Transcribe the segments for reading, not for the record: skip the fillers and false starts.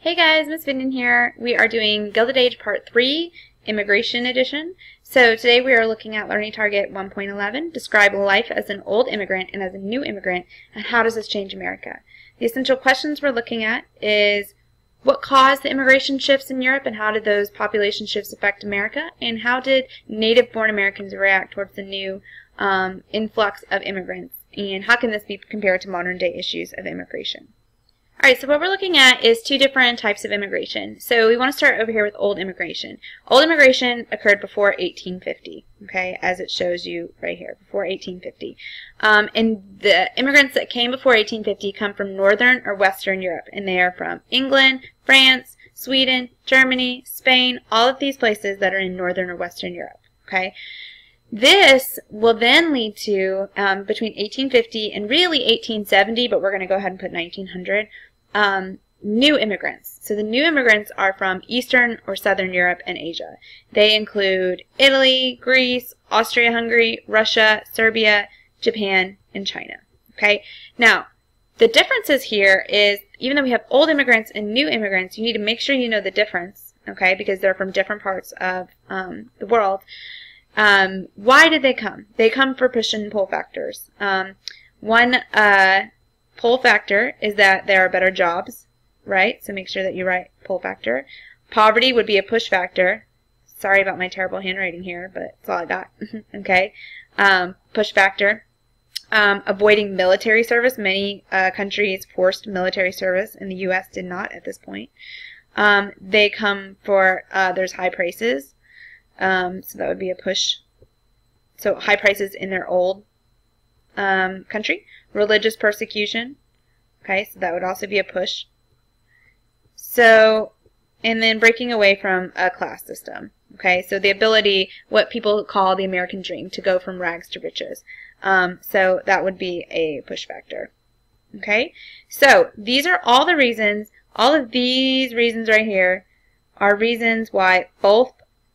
Hey guys, Miss Vinden here. We are doing Gilded Age Part 3, Immigration Edition. So today we are looking at Learning Target 1.11, Describe Life as an Old Immigrant and as a New Immigrant, and how does this change America? The essential questions we're looking at is what caused the immigration shifts in Europe and how did those population shifts affect America, and how did native-born Americans react towards the new influx of immigrants, and how can this be compared to modern-day issues of immigration? Alright, so what we're looking at is two different types of immigration. So we want to start over here with old immigration. Old immigration occurred before 1850, okay, as it shows you right here, before 1850. And the immigrants that came before 1850 come from Northern or Western Europe, and they are from England, France, Sweden, Germany, Spain, all of these places that are in Northern or Western Europe, okay. This will then lead to, between 1850 and really 1870, but we're going to go ahead and put 1900, new immigrants. So the new immigrants are from Eastern or Southern Europe and Asia. They include Italy, Greece, Austria-Hungary, Russia, Serbia, Japan, and China. Okay. Now, the differences here is, even though we have old immigrants and new immigrants, you need to make sure you know the difference, okay, because they're from different parts of the world. Why did they come? They come for push and pull factors. One pull factor is that there are better jobs, right? So make sure that you write pull factor. Poverty would be a push factor. Sorry about my terrible handwriting here, but that's all I got. Okay. Push factor. Avoiding military service. Many countries forced military service, and the U.S. did not at this point. They come for, there's high prices. So that would be a push. So high prices in their old country. Religious persecution. Okay, so that would also be a push. So, and then breaking away from a class system. Okay, so the ability, what people call the American dream, to go from rags to riches. So that would be a push factor. Okay, so these are all the reasons, all of these reasons right here are reasons why both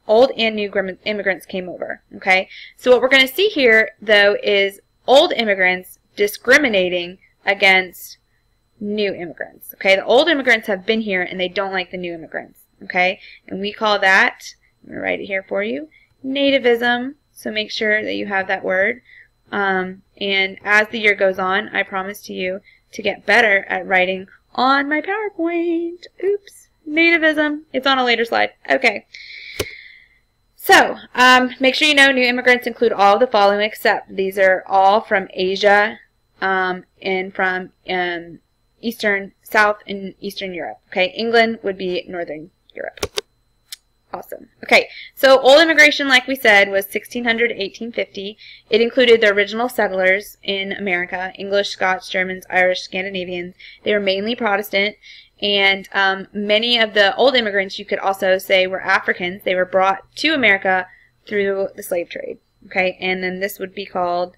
old and new immigrants came over, okay? So what we're going to see here, though, is old immigrants discriminating against new immigrants, okay? The old immigrants have been here, and they don't like the new immigrants, okay? And we call that, I'm going to write it here for you, nativism, so make sure that you have that word. And as the year goes on, I promise to you to get better at writing on my PowerPoint. Oops, nativism. It's on a later slide. Okay. So, make sure you know new immigrants include all of the following except these are all from Asia and from South and Eastern Europe. Okay, England would be Northern Europe. Awesome. Okay, so old immigration, like we said, was 1600 to 1850. It included the original settlers in America, English, Scots, Germans, Irish, Scandinavians. They were mainly Protestant. And many of the old immigrants, you could also say, were Africans. They were brought to America through the slave trade. Okay, and then this would be called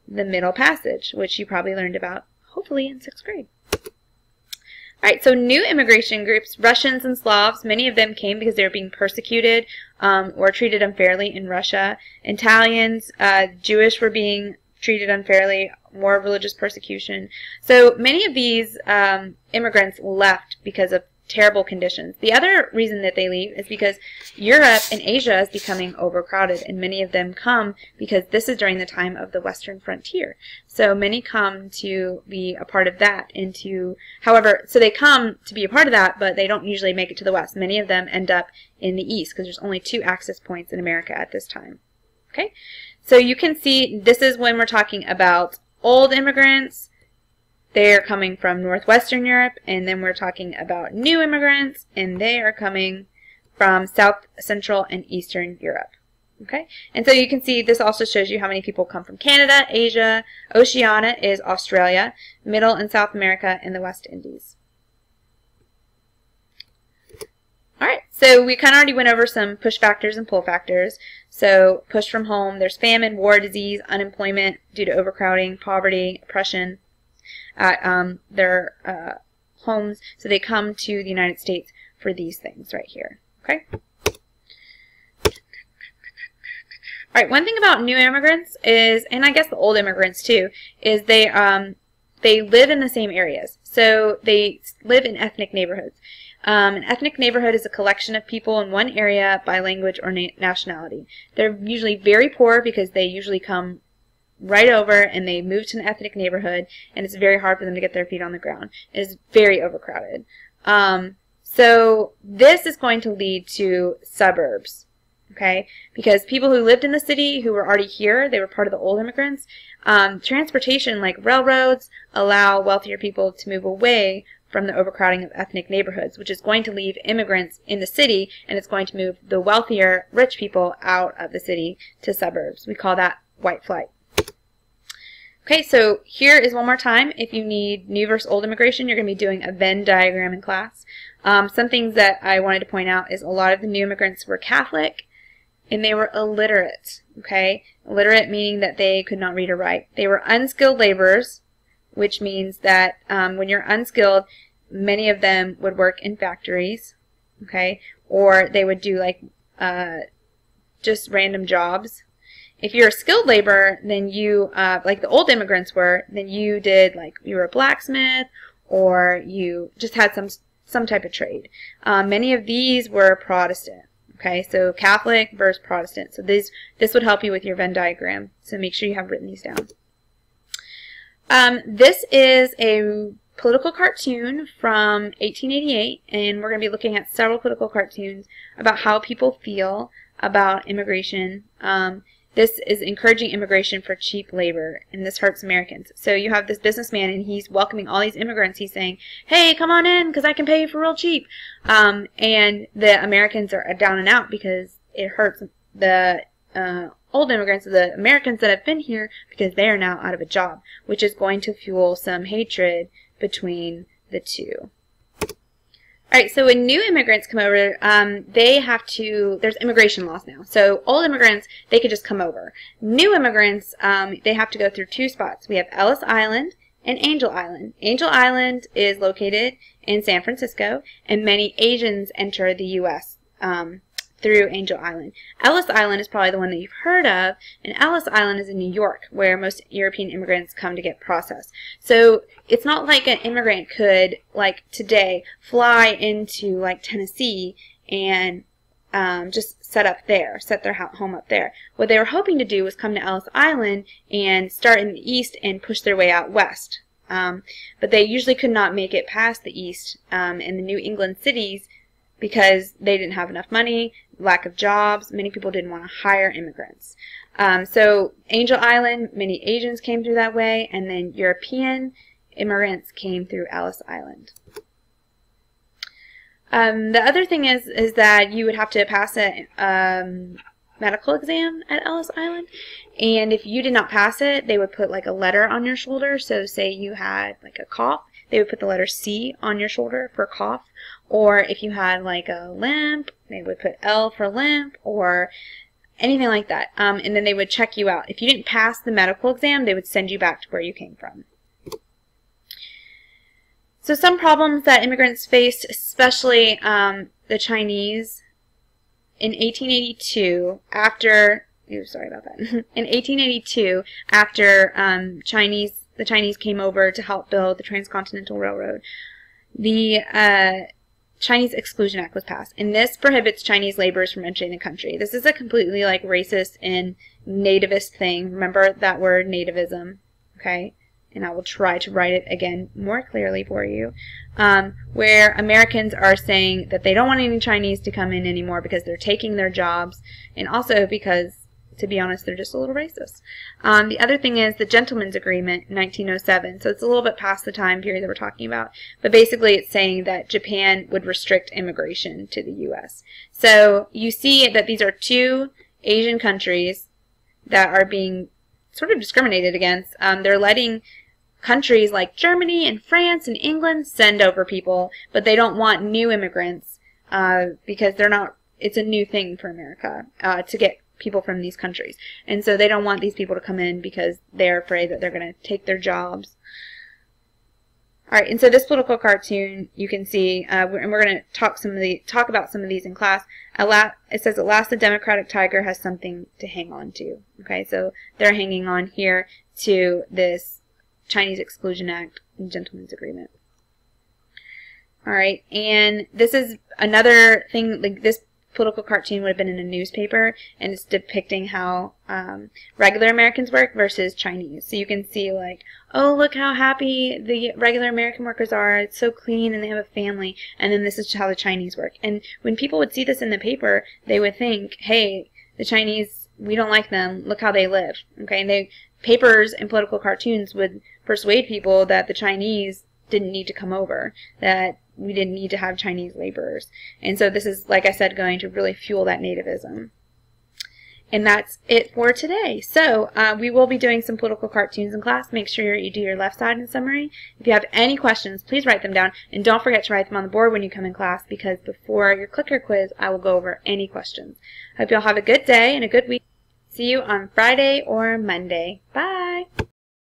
the Middle Passage, which you probably learned about, hopefully, in 6th grade. All right, so new immigration groups, Russians and Slavs, many of them came because they were being persecuted or treated unfairly in Russia. Italians, Jewish were being treated unfairly, more religious persecution. So many of these immigrants left because of terrible conditions. The other reason that they leave is because Europe and Asia is becoming overcrowded, and many of them come because this is during the time of the Western frontier. So many come to be a part of that, and to, however, so they come to be a part of that, but they don't usually make it to the West. Many of them end up in the East because there's only 2 access points in America at this time. Okay, so you can see this is when we're talking about old immigrants. They're coming from Northwestern Europe, and then we're talking about new immigrants, and they are coming from South, Central, and Eastern Europe. Okay, and so you can see this also shows you how many people come from Canada, Asia, Oceania is Australia, Middle and South America, and the West Indies. Alright, so we kind of already went over some push factors and pull factors. So push from home, there's famine, war, disease, unemployment due to overcrowding, poverty, oppression at their homes. So they come to the United States for these things right here. Okay? Alright, one thing about new immigrants is, and I guess the old immigrants too, is they they live in the same areas. So they live in ethnic neighborhoods. An ethnic neighborhood is a collection of people in one area by language or nationality. They're usually very poor because they usually come right over and they move to an ethnic neighborhood, and it's very hard for them to get their feet on the ground. It is very overcrowded. So this is going to lead to suburbs, okay? Because people who lived in the city who were already here, they were part of the old immigrants. Transportation like railroads allow wealthier people to move away from the overcrowding of ethnic neighborhoods, which is going to leave immigrants in the city, and it's going to move the wealthier, rich people out of the city to suburbs. We call that white flight. Okay, so here is one more time. If you need new versus old immigration, you're going to be doing a Venn diagram in class. Some things that I wanted to point out is a lot of the new immigrants were Catholic, and they were illiterate. Okay, illiterate meaning that they could not read or write. They were unskilled laborers, which means that when you're unskilled, many of them would work in factories, okay, or they would do like just random jobs. If you're a skilled laborer, then you, like the old immigrants were, then you did like you were a blacksmith, or you just had some type of trade. Many of these were Protestant. Okay, so Catholic versus Protestant. So this would help you with your Venn diagram. So make sure you have written these down. This is a political cartoon from 1888, and we're going to be looking at several political cartoons about how people feel about immigration. This is encouraging immigration for cheap labor, and this hurts Americans. So you have this businessman, and he's welcoming all these immigrants. He's saying, hey, come on in, because I can pay you for real cheap. And the Americans are down and out because it hurts the old immigrants, the Americans that have been here, because they are now out of a job, which is going to fuel some hatred between the two. Alright, so when new immigrants come over, there's immigration laws now. So old immigrants, they could just come over. New immigrants, they have to go through two spots. We have Ellis Island and Angel Island. Angel Island is located in San Francisco, and many Asians enter the U.S. Through Angel Island. Ellis Island is probably the one that you've heard of, and Ellis Island is in New York, where most European immigrants come to get processed. So it's not like an immigrant could, like today, fly into like Tennessee and just set their home up there. What they were hoping to do was come to Ellis Island and start in the east and push their way out west. But they usually could not make it past the east in the New England cities because they didn't have enough money, lack of jobs. Many people didn't want to hire immigrants. So Angel Island, many Asians came through that way, and then European immigrants came through Ellis Island. The other thing is that you would have to pass a medical exam at Ellis Island, and if you did not pass it, they would put like a letter on your shoulder. So say you had like a cough, they would put the letter C on your shoulder for cough, or if you had like a limp, they would put L for limp, or anything like that. And then they would check you out. If you didn't pass the medical exam, they would send you back to where you came from. So some problems that immigrants faced, especially the Chinese, in 1882, after, sorry about that, in 1882, after the Chinese came over to help build the Transcontinental Railroad, the Chinese Exclusion Act was passed, and this prohibits Chinese laborers from entering the country. This is a completely like racist and nativist thing. Remember that word, nativism, okay? And I will try to write it again more clearly for you, where Americans are saying that they don't want any Chinese to come in anymore because they're taking their jobs, and also because, to be honest, they're just a little racist. The other thing is the Gentleman's Agreement in 1907, so it's a little bit past the time period that we're talking about, but basically it's saying that Japan would restrict immigration to the U.S. So you see that these are two Asian countries that are being sort of discriminated against. They're letting countries like Germany and France and England send over people, but they don't want new immigrants because it's a new thing for America to get people from these countries. And so they don't want these people to come in because they're afraid that they're going to take their jobs. Alright, and so this political cartoon, you can see, and we're going to talk about some of these in class. It says, at last the Democratic tiger has something to hang on to. Okay, so they're hanging on here to this Chinese Exclusion Act and Gentleman's Agreement. Alright, and this is another thing, like this political cartoon would have been in a newspaper, and it's depicting how regular Americans work versus Chinese. So you can see like, oh, look how happy the regular American workers are. It's so clean and they have a family. And then this is how the Chinese work. And when people would see this in the paper, they would think, hey, the Chinese, we don't like them. Look how they live. Okay, and papers and political cartoons would persuade people that the Chinese didn't need to come over, that we didn't need to have Chinese laborers. And so this is, like I said, going to really fuel that nativism. And that's it for today. So we will be doing some political cartoons in class. Make sure you do your left side in summary. If you have any questions, please write them down. And don't forget to write them on the board when you come in class, because before your clicker quiz, I will go over any questions. Hope you all have a good day and a good week. See you on Friday or Monday. Bye!